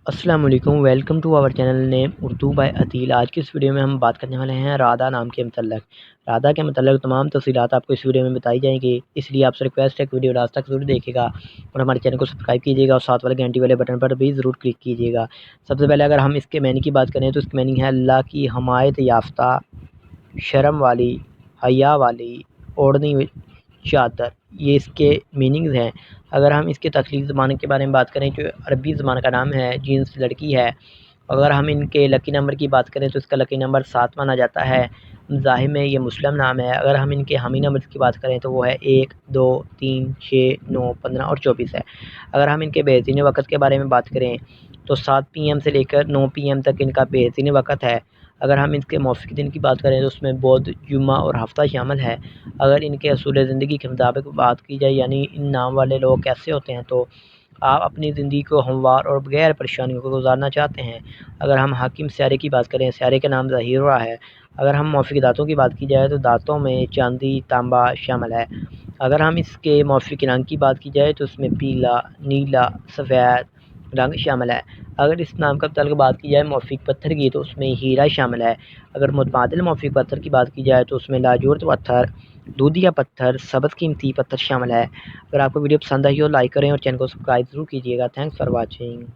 अस्सलाम वालेकुम, welcome to our channel name Urdu by Adeel. आज की इस वीडियो में हम बात करने वाले हैं राधा नाम के मतलब। राधा के मतलब तमाम तफसीलात आपको इस वीडियो में बताई जाएंगी, इसलिए आपसे रिक्वेस्ट है कि वीडियो लास्ट तक ज़रूर देखिएगा और हमारे चैनल को सब्सक्राइब कीजिएगा और साथ वाले घंटी वाले बटन पर भी ज़रूर क्लिक कीजिएगा। सबसे पहले अगर हम इसके मीनिंग की बात करें तो इसकी मीनिंग है अल्लाह की हमायत याफ्ता, शर्म वाली, हया वाली, ओढ़नी चादर। ये इसके मीनिंग्स हैं। अगर हम इसके तख्लीक ज़माने के बारे में बात करें जो अरबी ज़बान का नाम है, जीन्स लड़की है। अगर हम इनके लकी नंबर की बात करें तो इसका लकी नंबर 7 माना जाता है। ज़ाहिर में ये मुस्लिम नाम है। अगर हम इनके हामी नंबर की बात करें तो वो है 1, 2, 3, 6, 9, 15 और 24 है। अगर हम इनके बेहतरीन वक़्त के बारे में बात करें तो 7 पीएम से लेकर 9 पीएम तक इनका बेहतरीन वक़्त है। अगर हम इनके मौफ़िक दिन की बात करें तो उसमें बुध, जुम्मा और हफ़्ता शामिल है। अगर इनके असूल ज़िंदगी के मुताबिक बात की जाए यानी इन नाम वाले लोग कैसे होते हैं, तो आप अपनी ज़िंदगी को हमवार और बगैर परेशानियों को गुजारना चाहते हैं। अगर हम हाकिम स्यारे की बात करें, स्यारे का नाम ज़हीरा है। अगर हम मौफ़िक दाँतों की बात की जाए तो दाँतों में चांदी, तांबा शामिल है। अगर हम इसके मौफ़िक रंग की बात की जाए तो उसमें पीला, नीला, सफ़ेद रंग शामिल है। अगर इस नाम का तल्क़ बात की जाए मौफ़िक पत्थर की तो उसमें हीरा शामिल है। अगर मुतबादिल मौफ़िक पत्थर की बात की जाए तो उसमें लाजूरत पत्थर, दूधिया पत्थर, सबज़ कीमती पत्थर शामिल है। अगर आपको वीडियो पसंद आई हो लाइक करें और चैनल को सब्सक्राइब ज़रूर कीजिएगा। Thanks for watching.